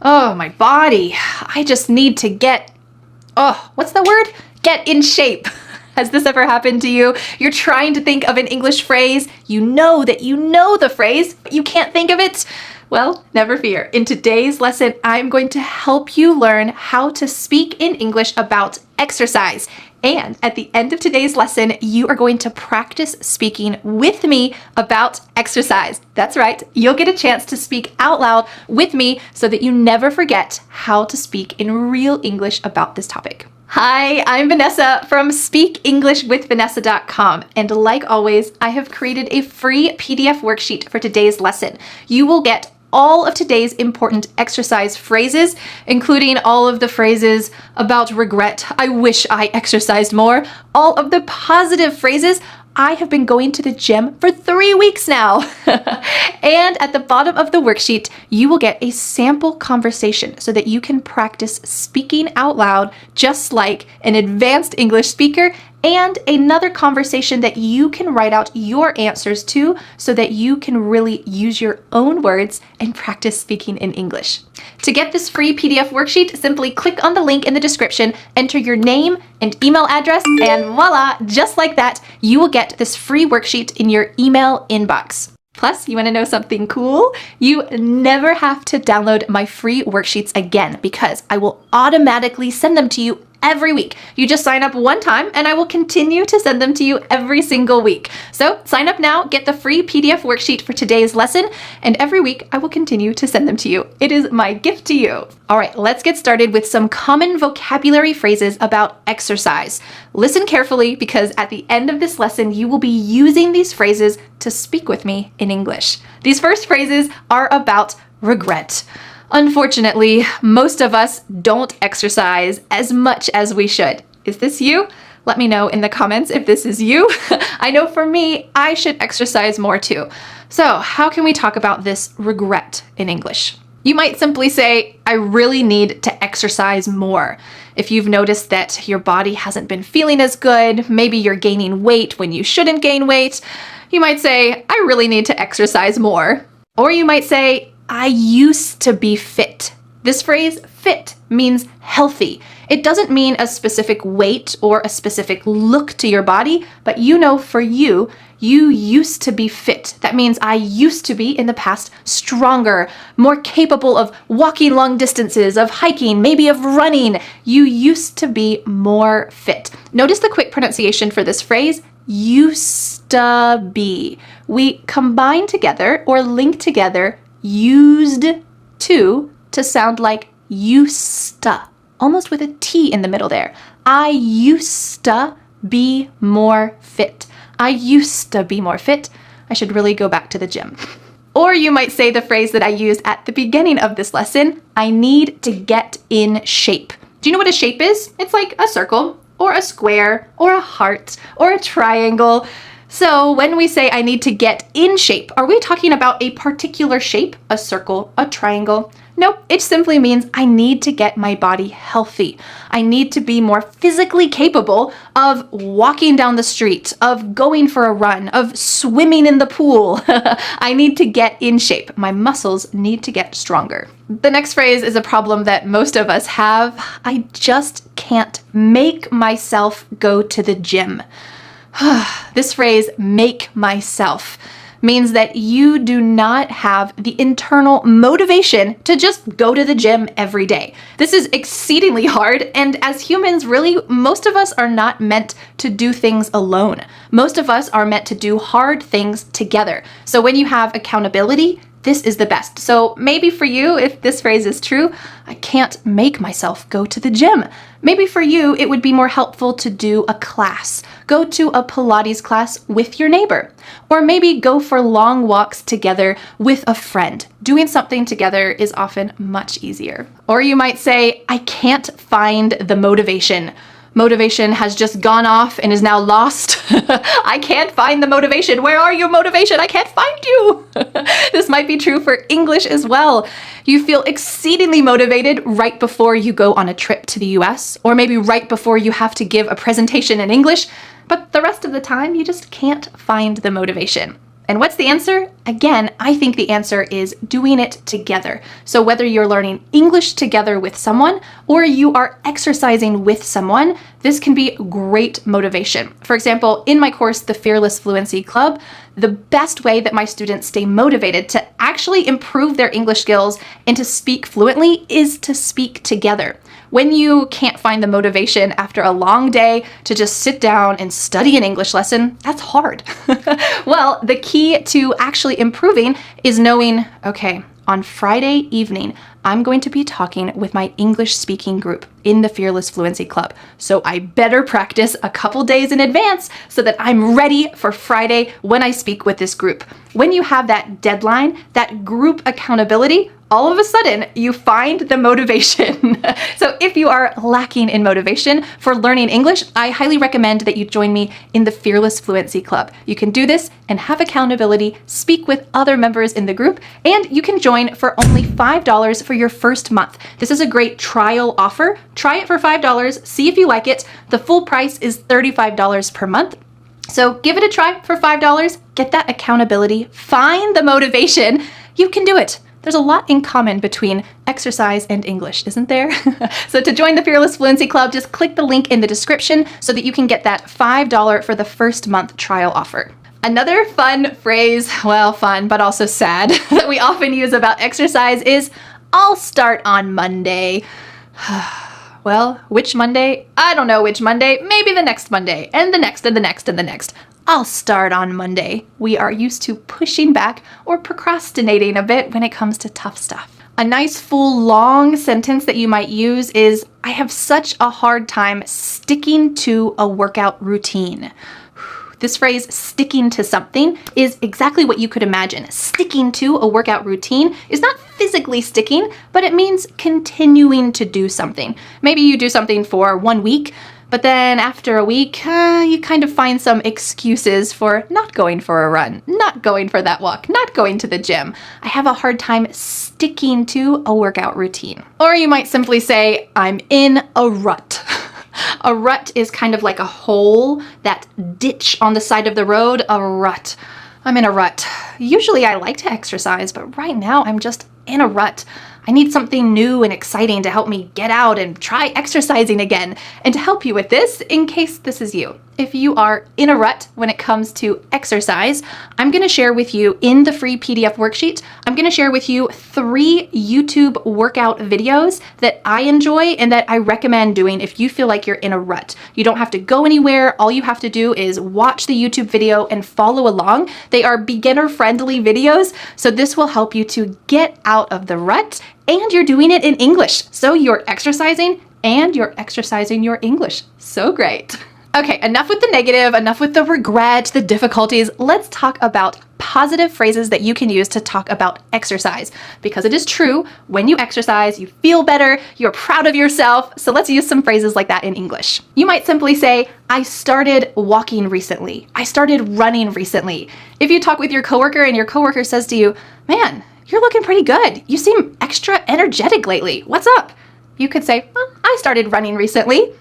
Oh, my body. I just need to what's the word? Get in shape. Has this ever happened to you? You're trying to think of an English phrase. You know that you know the phrase, but you can't think of it. Well, never fear. In today's lesson, I'm going to help you learn how to speak in English about exercise. And at the end of today's lesson, you are going to practice speaking with me about exercise. That's right. You'll get a chance to speak out loud with me so that you never forget how to speak in real English about this topic. Hi, I'm Vanessa from SpeakEnglishWithVanessa.com, and like always, I have created a free PDF worksheet for today's lesson. You will get all of today's important exercise phrases, including all of the phrases about regret, I wish I exercised more, all of the positive phrases, I have been going to the gym for 3 weeks now. And at the bottom of the worksheet, you will get a sample conversation so that you can practice speaking out loud just like an advanced English speaker, and another conversation that you can write out your answers to so that you can really use your own words and practice speaking in English. To get this free PDF worksheet, simply click on the link in the description, enter your name and email address, and voila, just like that, you will get this free worksheet in your email inbox. Plus, you want to know something cool? You never have to download my free worksheets again because I will automatically send them to you every week. You just sign up one time and I will continue to send them to you every single week. So sign up now, get the free PDF worksheet for today's lesson, and every week I will continue to send them to you. It is my gift to you. All right, let's get started with some common vocabulary phrases about exercise. Listen carefully because at the end of this lesson, you will be using these phrases to speak with me in English. These first phrases are about regret. Unfortunately, most of us don't exercise as much as we should. Is this you? Let me know in the comments if this is you. I know for me, I should exercise more too. So how can we talk about this regret in English? You might simply say, I really need to exercise more. If you've noticed that your body hasn't been feeling as good, maybe you're gaining weight when you shouldn't gain weight, you might say, I really need to exercise more. Or you might say, I used to be fit. This phrase, fit, means healthy. It doesn't mean a specific weight or a specific look to your body, but for you, you used to be fit. That means I used to be in the past stronger, more capable of walking long distances, of hiking, maybe of running. You used to be more fit. Notice the quick pronunciation for this phrase, used to be. We combine together or link together used to sound like used-to, almost with a T in the middle there. I used to be more fit. I used to be more fit. I should really go back to the gym. Or you might say the phrase that I used at the beginning of this lesson, I need to get in shape. Do you know what a shape is? It's like a circle or a square or a heart or a triangle. So when we say I need to get in shape, are we talking about a particular shape, a circle, a triangle? Nope, it simply means I need to get my body healthy. I need to be more physically capable of walking down the street, of going for a run, of swimming in the pool. I need to get in shape. My muscles need to get stronger. The next phrase is a problem that most of us have. I just can't make myself go to the gym. This phrase, make myself, means that you do not have the internal motivation to just go to the gym every day. This is exceedingly hard, and as humans, really, most of us are not meant to do things alone. Most of us are meant to do hard things together. So when you have accountability, this is the best. So maybe for you, if this phrase is true, I can't make myself go to the gym. Maybe for you, it would be more helpful to do a class. Go to a Pilates class with your neighbor. Or maybe go for long walks together with a friend. Doing something together is often much easier. Or you might say, I can't find the motivation. Motivation has just gone off and is now lost. I can't find the motivation. Where are you, motivation? I can't find you. This might be true for English as well. You feel exceedingly motivated right before you go on a trip to the US, or maybe right before you have to give a presentation in English, but the rest of the time you just can't find the motivation. And what's the answer? Again, I think the answer is doing it together. So whether you're learning English together with someone or you are exercising with someone, this can be great motivation. For example, in my course, the Fearless Fluency Club, the best way that my students stay motivated to actually improve their English skills and to speak fluently is to speak together. When you can't find the motivation after a long day to just sit down and study an English lesson, that's hard. Well, the key to actually improving is knowing, okay, on Friday evening, I'm going to be talking with my English speaking group in the Fearless Fluency Club. So I better practice a couple days in advance so that I'm ready for Friday when I speak with this group. When you have that deadline, that group accountability, all of a sudden you find the motivation. So if you are lacking in motivation for learning English, I highly recommend that you join me in the Fearless Fluency Club. You can do this and have accountability, speak with other members in the group, and you can join for only $5 for your first month. This is a great trial offer. Try it for $5, see if you like it. The full price is $35 per month. So give it a try for $5, get that accountability, find the motivation. You can do it. There's a lot in common between exercise and English, isn't there? So to join the Fearless Fluency Club, just click the link in the description so that you can get that $5 for the first month trial offer. Another fun phrase, well, fun, but also sad, that we often use about exercise is, I'll start on Monday. Well, which Monday? I don't know which Monday. Maybe the next Monday, and the next, and the next, and the next. I'll start on Monday. We are used to pushing back or procrastinating a bit when it comes to tough stuff. A nice full long sentence that you might use is, I have such a hard time sticking to a workout routine. This phrase, sticking to something, is exactly what you could imagine. Sticking to a workout routine is not physically sticking, but it means continuing to do something. Maybe you do something for 1 week, but then after a week, you kind of find some excuses for not going for a run, not going for that walk, not going to the gym. I have a hard time sticking to a workout routine. Or you might simply say, I'm in a rut. A rut is kind of like a hole, that ditch on the side of the road, a rut. I'm in a rut. Usually I like to exercise, but right now I'm just in a rut. I need something new and exciting to help me get out and try exercising again. And to help you with this, in case this is you, if you are in a rut when it comes to exercise, I'm going to share with you in the free PDF worksheet, I'm going to share with you 3 YouTube workout videos that I enjoy and that I recommend doing if you feel like you're in a rut. You don't have to go anywhere. All you have to do is watch the YouTube video and follow along. They are beginner-friendly videos, so this will help you to get out of the rut, and you're doing it in English. So you're exercising and you're exercising your English. So great. Okay, enough with the negative, enough with the regret, the difficulties. Let's talk about positive phrases that you can use to talk about exercise. Because it is true, when you exercise, you feel better, you're proud of yourself. So let's use some phrases like that in English. You might simply say, I started walking recently. I started running recently. If you talk with your coworker and your coworker says to you, man, you're looking pretty good. You seem extra energetic lately. What's up? You could say, well, I started running recently.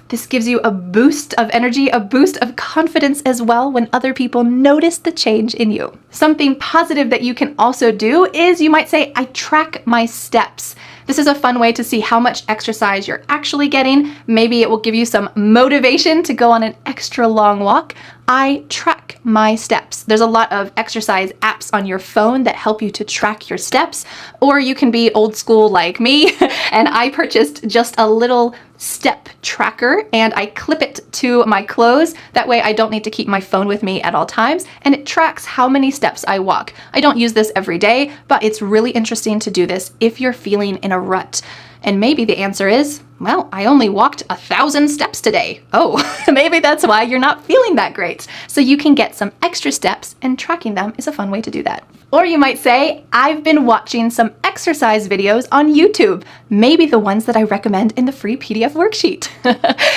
This gives you a boost of energy, a boost of confidence as well when other people notice the change in you. Something positive that you can also do is you might say, I track my steps. This is a fun way to see how much exercise you're actually getting. Maybe it will give you some motivation to go on an extra long walk. I track my steps. There's a lot of exercise apps on your phone that help you to track your steps, or you can be old school like me, and I purchased just a little step tracker and I clip it to my clothes. That way I don't need to keep my phone with me at all times, and it tracks how many steps I walk. I don't use this every day, but it's really interesting to do this if you're feeling in a rut. And maybe the answer is, well, I only walked 1,000 steps today. Oh, maybe that's why you're not feeling that great. So you can get some extra steps, and tracking them is a fun way to do that. Or you might say, I've been watching some exercise videos on YouTube, maybe the ones that I recommend in the free PDF worksheet.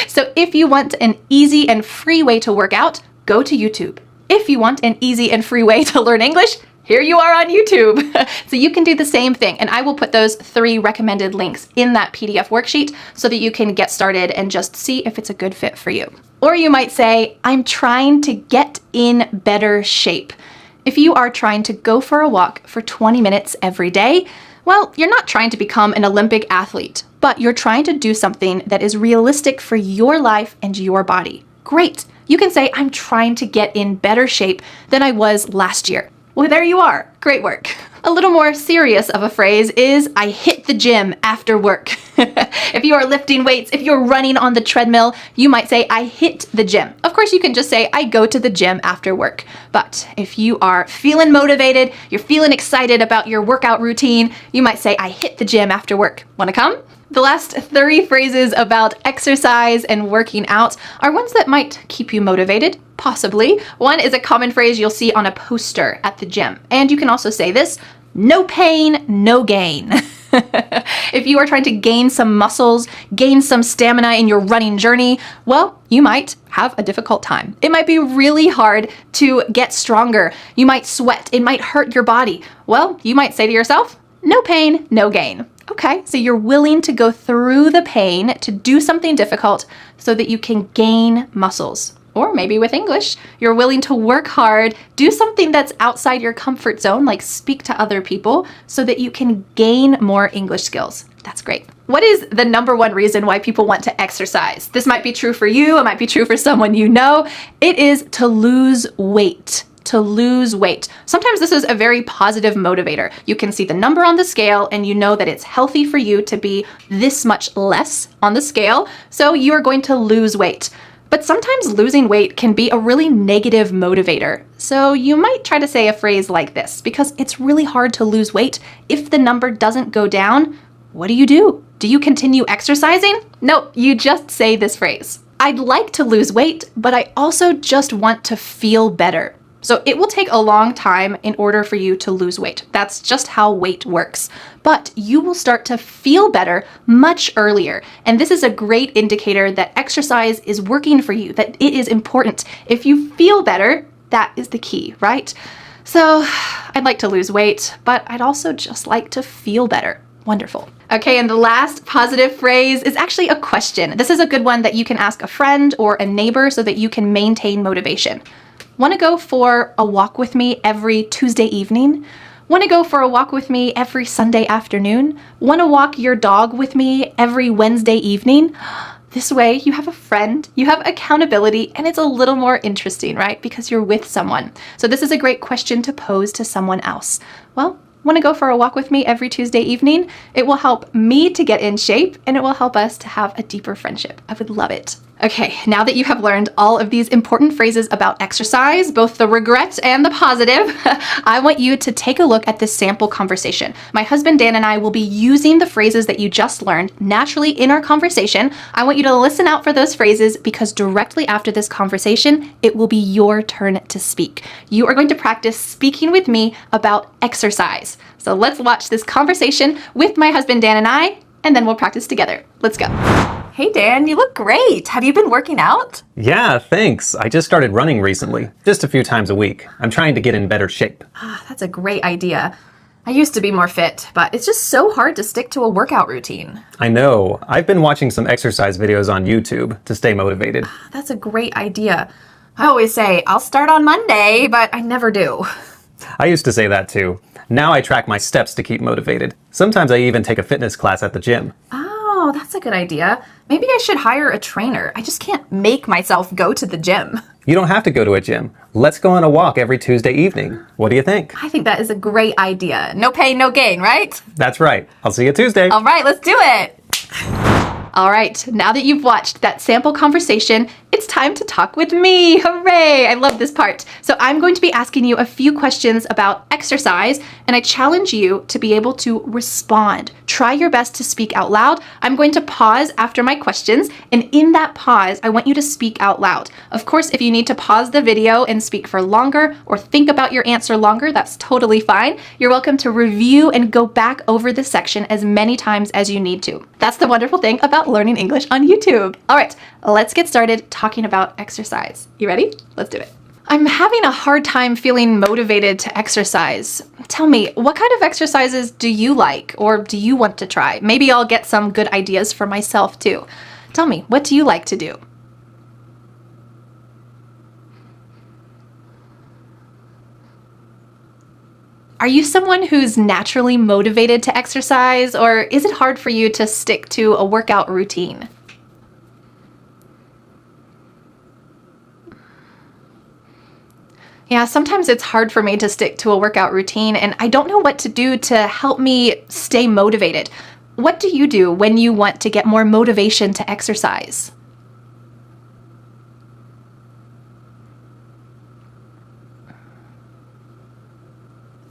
So if you want an easy and free way to work out, go to YouTube. If you want an easy and free way to learn English, here you are on YouTube. So you can do the same thing, and I will put those 3 recommended links in that PDF worksheet so that you can get started and just see if it's a good fit for you. Or you might say, I'm trying to get in better shape. If you are trying to go for a walk for 20 minutes every day, well, you're not trying to become an Olympic athlete, but you're trying to do something that is realistic for your life and your body. Great. You can say, I'm trying to get in better shape than I was last year. Well, there you are. Great work. A little more serious of a phrase is, I hit the gym after work. If you are lifting weights, if you're running on the treadmill, you might say, I hit the gym. Of course, you can just say, I go to the gym after work. But if you are feeling motivated, you're feeling excited about your workout routine, you might say, I hit the gym after work. Want to come? The last 3 phrases about exercise and working out are ones that might keep you motivated, possibly. One is a common phrase you'll see on a poster at the gym. And you can also say this, no pain, no gain. If you are trying to gain some muscles, gain some stamina in your running journey, well, you might have a difficult time. It might be really hard to get stronger. You might sweat. It might hurt your body. Well, you might say to yourself, no pain, no gain. Okay, so you're willing to go through the pain to do something difficult so that you can gain muscles. Or maybe with English, you're willing to work hard, do something that's outside your comfort zone, like speak to other people, so that you can gain more English skills. That's great. What is the number one reason why people want to exercise? This might be true for you, it might be true for someone you know. It is to lose weight. To lose weight. Sometimes this is a very positive motivator. You can see the number on the scale and you know that it's healthy for you to be this much less on the scale, so you are going to lose weight. But sometimes losing weight can be a really negative motivator. So you might try to say a phrase like this, because it's really hard to lose weight. If the number doesn't go down, what do? Do you continue exercising? No, you just say this phrase. I'd like to lose weight, but I also just want to feel better. So it will take a long time in order for you to lose weight. That's just how weight works. But you will start to feel better much earlier. And this is a great indicator that exercise is working for you, that it is important. If you feel better, that is the key, right? So I'd like to lose weight, but I'd also just like to feel better. Wonderful. Okay, and the last positive phrase is actually a question. This is a good one that you can ask a friend or a neighbor so that you can maintain motivation. Want to go for a walk with me every Tuesday evening? Want to go for a walk with me every Sunday afternoon? Want to walk your dog with me every Wednesday evening? This way you have a friend, you have accountability, and it's a little more interesting, right? Because you're with someone. So this is a great question to pose to someone else. Well, want to go for a walk with me every Tuesday evening? It will help me to get in shape and it will help us to have a deeper friendship. I would love it. Okay, now that you have learned all of these important phrases about exercise, both the regret and the positive, I want you to take a look at this sample conversation. My husband Dan and I will be using the phrases that you just learned naturally in our conversation. I want you to listen out for those phrases because directly after this conversation, it will be your turn to speak. You are going to practice speaking with me about exercise. So let's watch this conversation with my husband Dan and I, and then we'll practice together. Let's go. Hey Dan, you look great. Have you been working out? Yeah, thanks. I just started running recently, just a few times a week. I'm trying to get in better shape. That's a great idea. I used to be more fit, but it's just so hard to stick to a workout routine. I know. I've been watching some exercise videos on YouTube to stay motivated. That's a great idea. I always say, I'll start on Monday, but I never do. I used to say that too. Now I track my steps to keep motivated. Sometimes I even take a fitness class at the gym. Oh, that's a good idea. Maybe I should hire a trainer. I just can't make myself go to the gym. You don't have to go to a gym. Let's go on a walk every Tuesday evening. What do you think? I think that is a great idea. No pain, no gain, right? That's right. I'll see you Tuesday. All right, let's do it. All right, now that you've watched that sample conversation, it's time to talk with me. Hooray! I love this part. So I'm going to be asking you a few questions about exercise, and I challenge you to be able to respond. Try your best to speak out loud. I'm going to pause after my questions, and in that pause, I want you to speak out loud. Of course, if you need to pause the video and speak for longer or think about your answer longer, that's totally fine. You're welcome to review and go back over this section as many times as you need to. That's the wonderful thing about learning English on YouTube. All right, let's get started talking about exercise. You ready? Let's do it. I'm having a hard time feeling motivated to exercise. Tell me, what kind of exercises do you like or do you want to try? Maybe I'll get some good ideas for myself too. Tell me, what do you like to do? Are you someone who's naturally motivated to exercise, or is it hard for you to stick to a workout routine? Yeah, sometimes it's hard for me to stick to a workout routine, and I don't know what to do to help me stay motivated. What do you do when you want to get more motivation to exercise?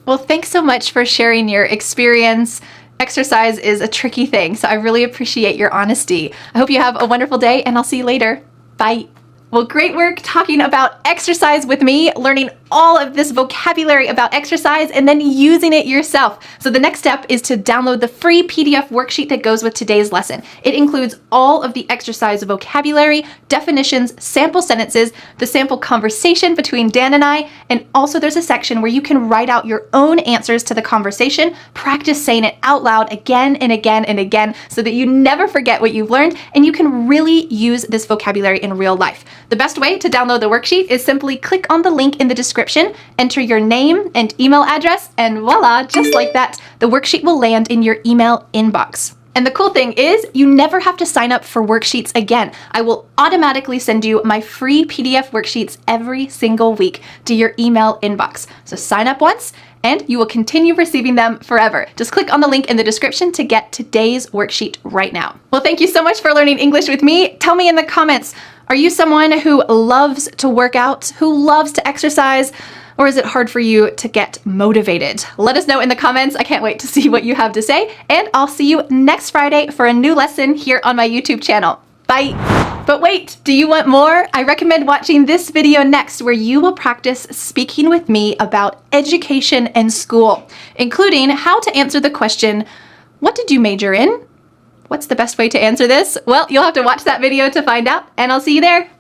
Well, thanks so much for sharing your experience. Exercise is a tricky thing, so I really appreciate your honesty. I hope you have a wonderful day, and I'll see you later. Bye. Well, great work talking about exercise with me, learning all of this vocabulary about exercise and then using it yourself. So the next step is to download the free PDF worksheet that goes with today's lesson. It includes all of the exercise vocabulary, definitions, sample sentences, the sample conversation between Dan and I, and also there's a section where you can write out your own answers to the conversation, practice saying it out loud again and again and again so that you never forget what you've learned and you can really use this vocabulary in real life. The best way to download the worksheet is simply click on the link in the description, enter your name and email address, and voila, just like that, the worksheet will land in your email inbox. And the cool thing is you never have to sign up for worksheets again. I will automatically send you my free PDF worksheets every single week to your email inbox. So sign up once and you will continue receiving them forever. Just click on the link in the description to get today's worksheet right now. Well, thank you so much for learning English with me. Tell me in the comments, are you someone who loves to work out, who loves to exercise, or is it hard for you to get motivated? Let us know in the comments. I can't wait to see what you have to say, and I'll see you next Friday for a new lesson here on my YouTube channel. Bye! But wait, do you want more? I recommend watching this video next where you will practice speaking with me about education and school, including how to answer the question, what did you major in? What's the best way to answer this? Well, you'll have to watch that video to find out, and I'll see you there.